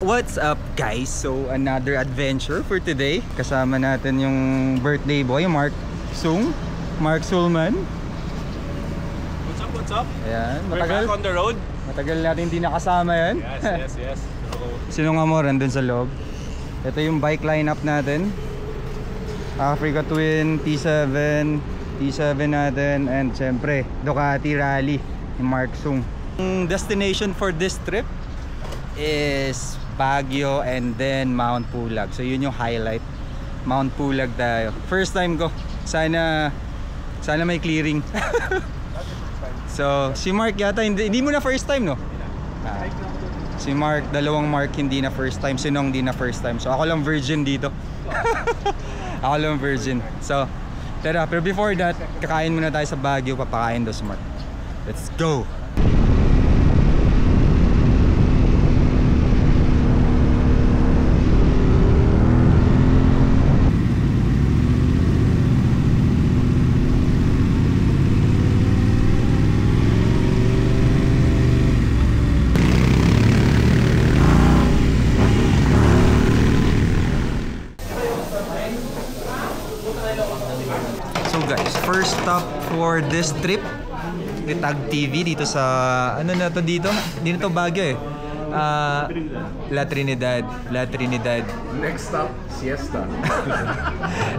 What's up guys? So another adventure for today. Kasama natin yung birthday boy, Mark Sulman. What's up? Ayan, We're back on the road. Matagal natin hindi nakasama yan. Yes. Sino nga mo randun sa loob? Ito yung bike lineup natin. Africa Twin, T7 natin, and syempre Ducati Rally ni Mark Sung. Ang destination for this trip is Baguio and then Mount Pulag. So yun yung highlight. Mount Pulag tayo. First time ko. Sana may clearing. So si Mark yata hindi mo na first time, no? Si Mark, dalawang Mark hindi na first time. Si Nong hindi na first time. So ako lang virgin dito. Ako lang virgin. So pero before that, kakain muna tayo sa Baguio. Papakain daw si Mark. Let's go! So guys, first stop for this trip, Tag TV dito sa ano na to dito? Hindi na to Baguio eh. La Trinidad. Next stop, siesta.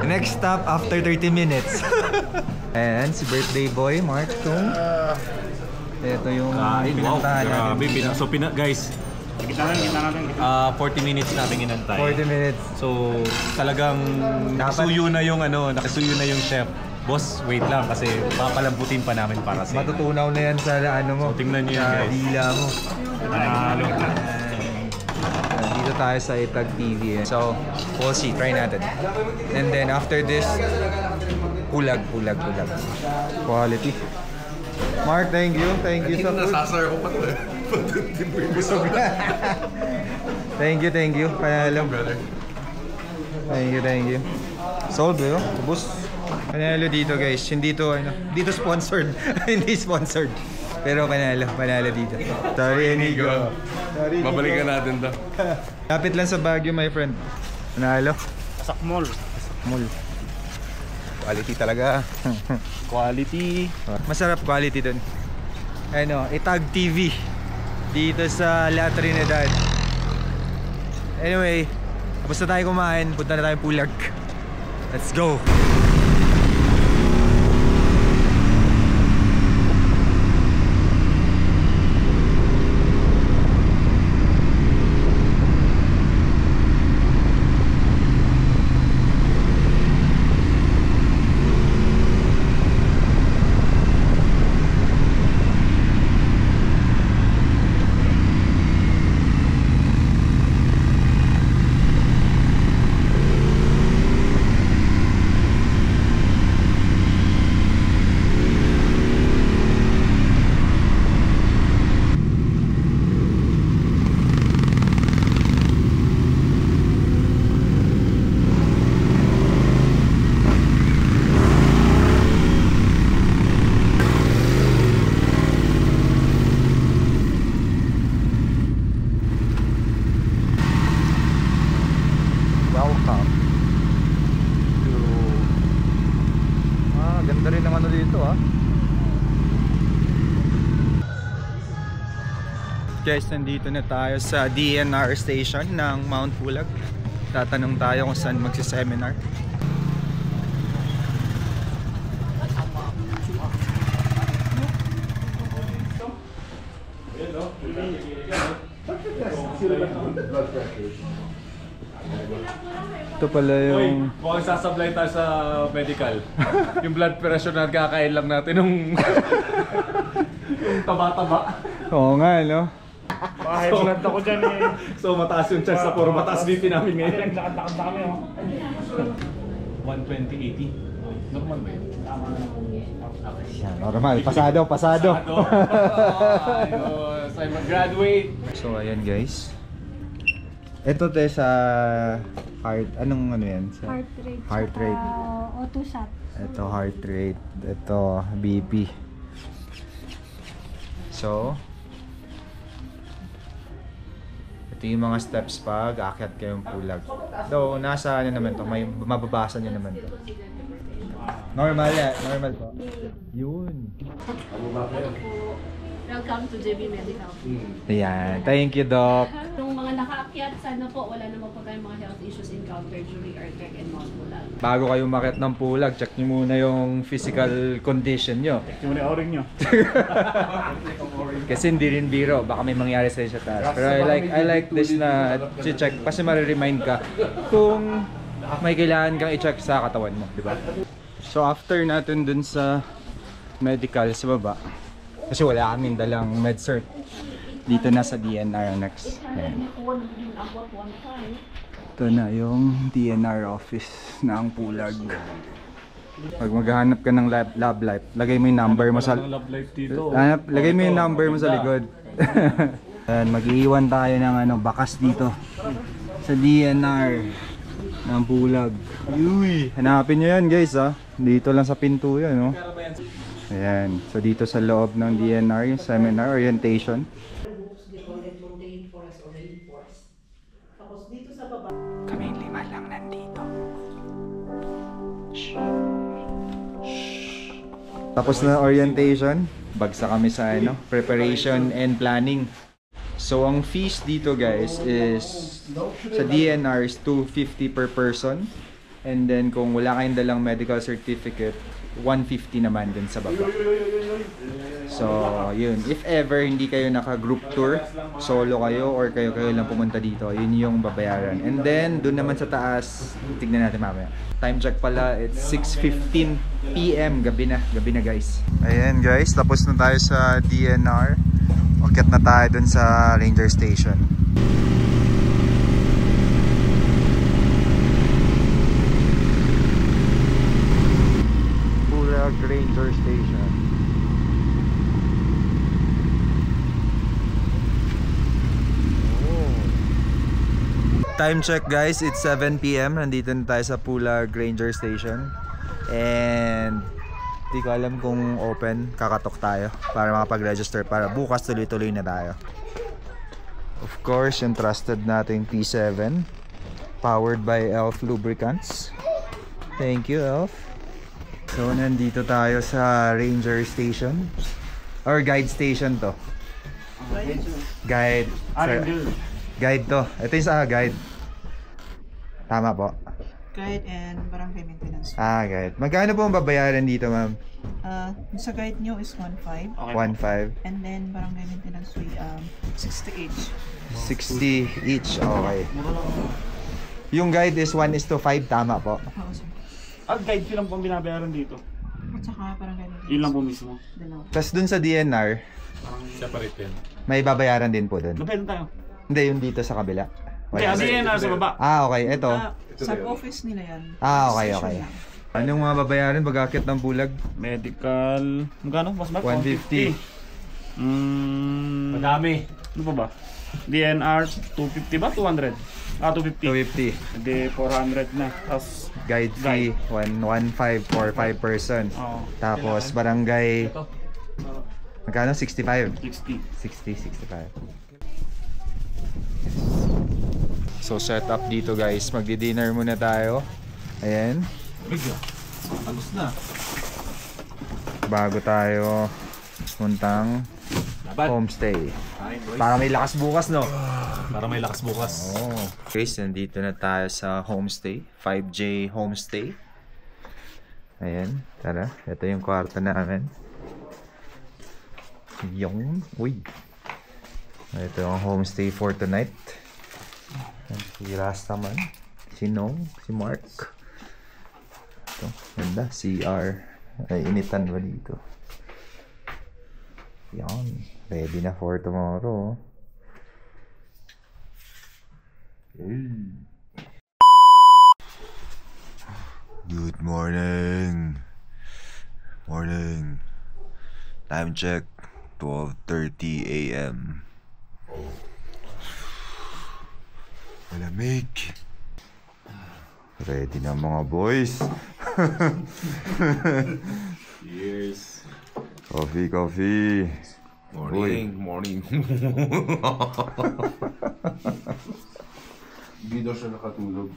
Next stop after 30 minutes. And si birthday boy Mark Tung. Ito yung pinuntahan natin. So guys, 40 minutes natin inantay. 40 minutes. So talagang nakasuyo na yung chef. Boss, wait lang kasi papalambutin pa namin para sa Matutunaw na yan sa ano mo. So, tingnan nyo yan, guys. Dila mo. Dito tayo sa Itag TV. So, we'll see. Try natin. And then after this, pulag. Quality. Mark, thank you sa food. Nasasar ko pa to eh. Busog na. Thank you. Panalo. Thank you. Sold bro. Ubus. Panalo dito guys. Hindi dito sponsored. Hindi sponsored. Pero panalo dito. Sorry Enigo. Babalikan natin to. Lapit lang sa Baguio my friend. Panalo. Asak Mall. Quality talaga. Quality. Masarap quality dun. Itag TV dito sa La Trinidad. Anyway, tapos na tayo kumain, punta na tayo Pulag. Let's go! Welcome to ganda rin ng dito Guys, nandito na tayo sa DNR station ng Mount Pulag. Tatanong tayo kung saan magsi-seminar. Ito pala yung... Mukhang sasablay tayo sa medical. Yung blood pressure na kakain lang natin yung taba-taba. Oo nga, no? High blood ako dyan eh. So mataas yung chance na puro mataas BP namin ngayon. Naglakad-lakad na kami 120/80. Normal ba yun? Normal. Pasado. Ayos. I'm a graduate. So ayan guys. Ito sa heart, anong yan? Sa Heart rate. O2 shot. Ito heart rate, ito BP. So ito Ito yung mga steps pag aakyat kayong Pulag. Though, nasa ano naman to, may mababasa nyo naman to. Normal normal po. Yun. Welcome to JB Medical. Ayan, thank you, Doc. Yung mga nakaakyat, sana po wala naman po tayong mga health issues encountered during our trek and Mount Pulag. Bago kayo umakyat ng Pulag, check nyo muna yung physical condition nyo. Yung muna oring nyo. Kasi hindi rin biro, baka may mangyari sa taas. Pero I like this na check kasi mariremind ka kung may kailangan kang i-check sa katawan mo, di ba? So after natin dun sa medical sa baba, kasi wala kaming dalang med cert. Dito na sa DNR next. Ayan. Ito na yung DNR office ng Pulag. Pag maghahanap ka ng lab life, lagay mo yung number mo sa lagay mo yung number mo sa likod. Ayan, mag-iwan tayo ng bakas dito sa DNR ng Pulag. Uy, hanapin nyo yan guys ha. Dito lang sa pinto yan no. Ayan, so dito sa loob ng DNR yung seminar orientation. Kaming 5 lang nandito. Shh. Shh. Tapos na orientation, bagsa kami sa preparation and planning. So ang fees dito guys is sa DNR is $250 per person. And then kung wala kayong dalang medical certificate, $150 naman din sa baba. So, yun. If ever hindi kayo naka-group tour, solo kayo or kayo lang pumunta dito, yun yung babayaran. And then, dun naman sa taas, tignan natin mamaya. Time check pala, it's 6:15 PM. Gabi na guys. Ayan guys, tapos na tayo sa DNR. Akyat na tayo dun sa Ranger Station. Ranger Station. Oh. Time check guys, it's 7 PM. Nandito na tayo sa Pulag Ranger Station. And di ko alam kung open, kakatok tayo para makapag-register para bukas tuloy-tuloy na tayo. Of course, yung trusted nating P7 powered by Elf Lubricants. Thank you, Elf. So, nandito tayo sa Ranger Station. Or guide station to. Guide. Guide to. Ito yung sa guide. Tama po. Guide and barangay maintenance. Guide. Magkano po ang babayaran dito, ma'am? Sa guide nyo is 1.5. 1.5. And then barangay maintenance fee 60 each. 60 each. Okay. Yung guide is 1:5. Tama po. Oo, sir. Guide fee lang po ang binabayaran dito. At saka barangay maintenance. Yun lang po mismo. Dalawa. Tapos dun sa DNR, Separate din. may babayaran din po dun. Depende tayo. Hindi, yung dito sa kabila. Hindi, ang DNR sa baba. Okay. Ito. Sub-office nila yan. Okay. Station lang. Anong mga babayaran pag aakyat ng Pulag? Medical... Magkano? Mas 150. Madami. Ano pa ba? DNR 250 ba? 200? 250. 250. Hindi, 400 na. Tapos Guide fee, 115 for 5 person. Oo. Tapos barangay, magkano? 65? 60. 65. So set up dito guys, magdi-dinner muna tayo. Ayan. Alos na. Bago tayo puntang homestay. Para may lakas bukas, no? Para may lakas bukas. Oh. Guys, nandito na tayo sa homestay, 5J Homestay. Ayan, tara. Ito yung kwarto namin. Yung, uy. Ito yung homestay for tonight. Si Rastaman, si Nong, si Mark. Ito, ganda, CR. Ay, initan ba dito? Yan, ready na for tomorrow. Good morning. Morning. Time check, 12:30 AM. Malamig. Ready na mga boys. Cheers. Coffee. Morning. Hindi daw siya nakatulog.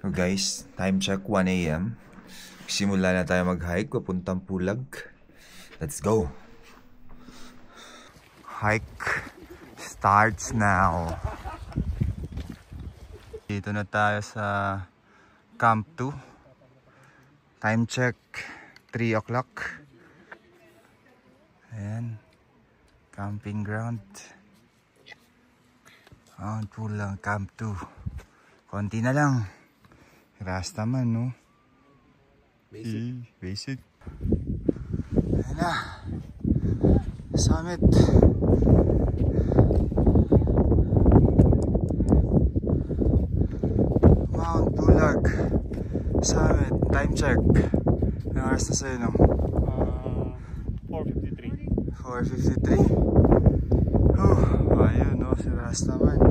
So guys, time check 1 AM. Simula na tayo mag-hike papuntang Pulag. Let's go! Hike starts now. Dito na tayo sa Camp 2. Time check 3 o'clock. Ayan. Camping ground. Mount Pulag, Camp 2. Konti na lang. Rasta man, no? Basic. Ayan na. Summit. Mount Pulag. Summit. Time check. Anong oras na sa'yo, no? 4:53. 4:53. Ayun, no? Si Rasta man.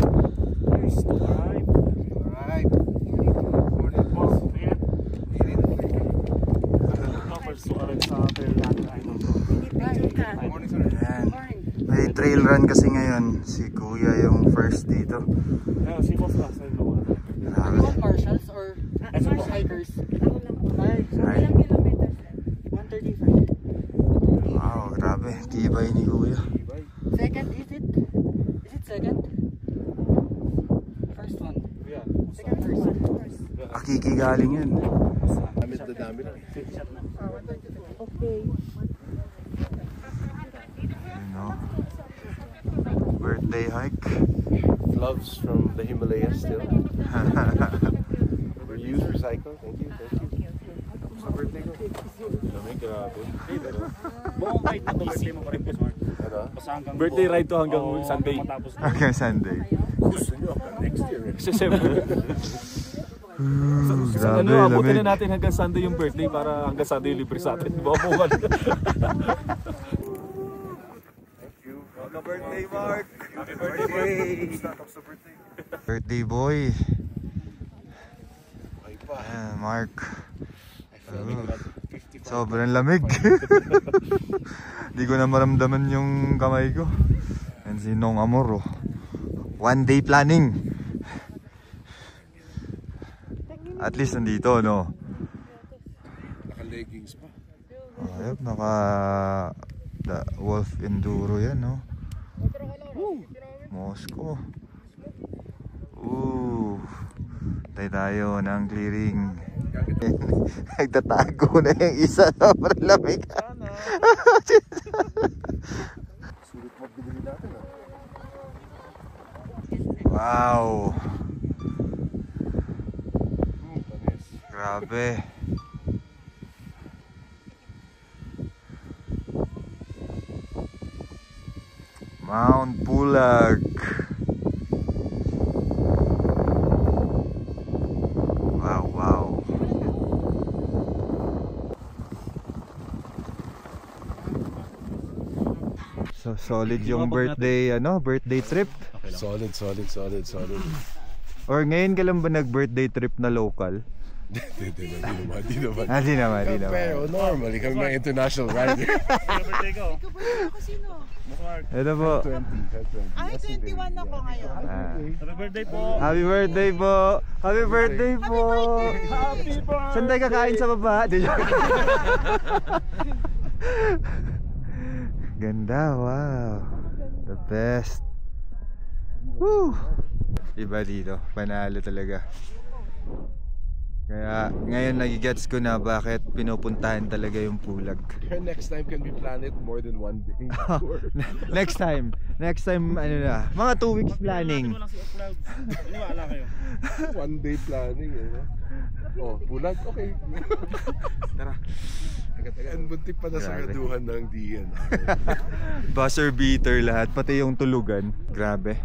Alright. Boss, ayan. Ayan. May trail run kasi ngayon. Si Kuya yung first dito. Si boss ka sa ilo. Grabe. Marshals or hikers? Ay. Ilang kilometers? 135. Wow, grabe. Tibay ni Kuya. Second, is it? Is it second? First one. Yeah. Second, first. Akiki galing yun. Damit na dami lang. Okay. Ayun, no? Birthday hike. Gloves from the Himalayas still. Reuse, recycle. Thank you. Sa birthday ko. Lamig, grabe. Buong kahit na birthday mo pa rin, boss Mark. Ano? Basta hanggang Birthday ride to hanggang Sunday. matapos na. Hanggang Sunday. Gusto nyo hanggang next year. Kasi syempre, Grabe, abutin lamig. na natin hanggang Sunday yung birthday para hanggang Sunday yung libre sa atin. Baka buwan. Birthday, Mark! Happy birthday! Birthday boy! Ayan, Mark. Sobrang lamig. Di ko na maramdaman yung kamay ko. Ayan si Nong Amor. 1 day planning. At least nandito, no? Naka-leggings pa. Ayop, naka Wolf Enduro yan, no? Moscow. Tayo ng clearing. Nagtatago na yung isa. Sobrang lamig. Wow. Grabe. Mount Pulag. Wow. So solid yung birthday trip. Solid. Or ngayon ka lang ba nag-birthday trip na local? Di naman. Di naman. Pero normally kami mga international rider. Birthday ko. Boss Mark. Ito po. 20. Ay, 21 ako ngayon. Happy birthday po. Happy birthday po. Happy birthday po. Happy birthday. Saan tayo kakain sa baba? Ganda, wow. The best. Woo! Iba dito, panalo talaga. Kaya ngayon nagigets ko na bakit pinupuntahan talaga yung Pulag. Next time can we plan it more than 1 day? Next time ano na, mga 2 weeks planning. Walang si Upload. Iniwala kayo. 1 day planning no? Oh, Pulag, okay. Tara. And buntik pa na sa Grabe. graduhan ng DN. Buzzer beater lahat, pati yung tulugan. Grabe.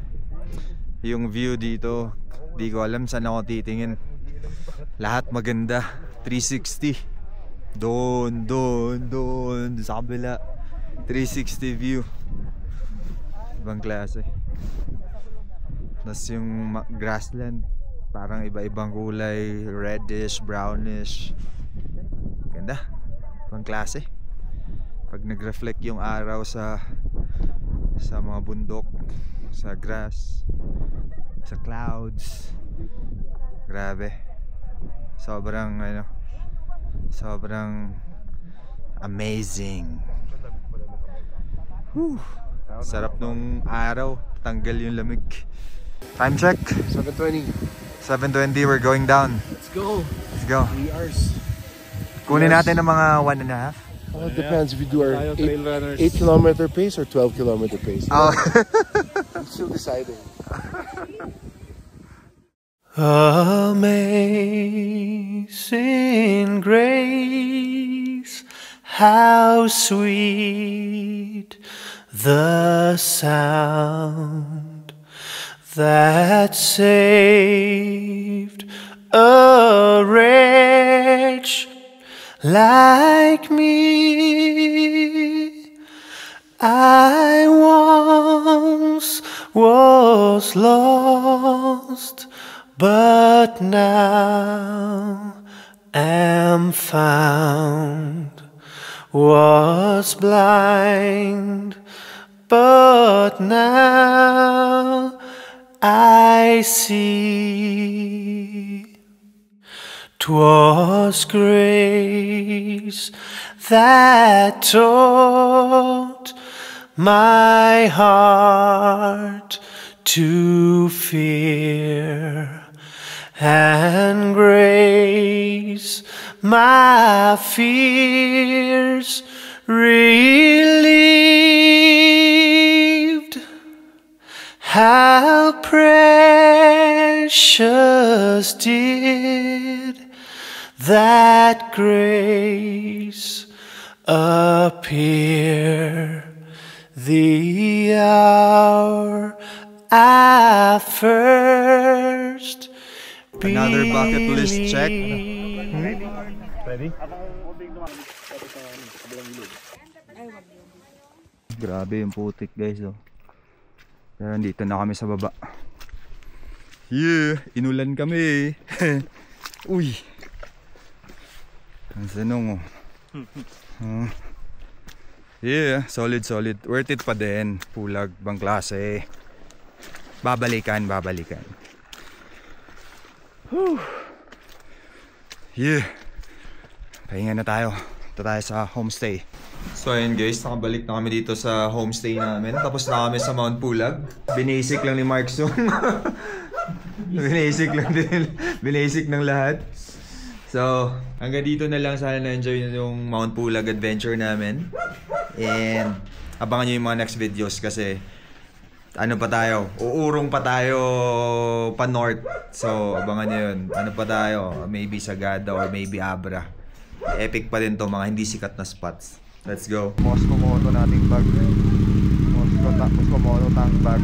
Yung view dito, di ko alam saan ako titingin. Lahat maganda. 360. Doon sa kabila. 360 view. Ibang klase. Tapos yung grassland, parang iba-ibang kulay, reddish, brownish. Ganda. Ibang klase. Pag nag-reflect yung araw sa mga bundok, sa grass, sa clouds. Grabe. Sobrang sobrang amazing. Whew. Sarap nung araw, tanggal yung lamig. Time check. 7:20. 7:20, we're going down. Let's go. Let's go. 3 hours. Kunin natin ng mga 1.5. Well, it depends if you do our Tayo, trail runners. 8-kilometer pace or 12-kilometer pace. Oh. I'm still deciding. Amazing grace, how sweet the sound that saved a wretch like me. I once was lost, but now am found. Was blind, but now I see. 'Twas grace that taught my heart to fear, and grace my fears relieved. How precious did that grace appear the hour I first Another bucket list check. Ready? Grabe yung putik guys oh. Pero dito na kami sa baba. Yeah, inulan kami. Uy. Ang sanong oh. Yeah, solid. Worth it pa din. Pulag, bang klase. Babalikan. Whew. Yeah. Pahinga na tayo. Ito tayo sa homestay. So ayun guys, nakabalik na kami dito sa homestay namin. Tapos na kami sa Mount Pulag. Binasic lang ni Mark Sung. Binasic ng lahat. So, hanggang dito na lang. Sana na-enjoy yung Mount Pulag adventure namin. And abangan nyo yung mga next videos kasi ano pa tayo, uurong pa tayo pa north. So, abangan nyo yun. Ano pa tayo, maybe Sagada or maybe Abra. Epic pa din to, mga hindi sikat na spots. Let's go. Moscow Moto nating bag. Moscow Moto tank bag.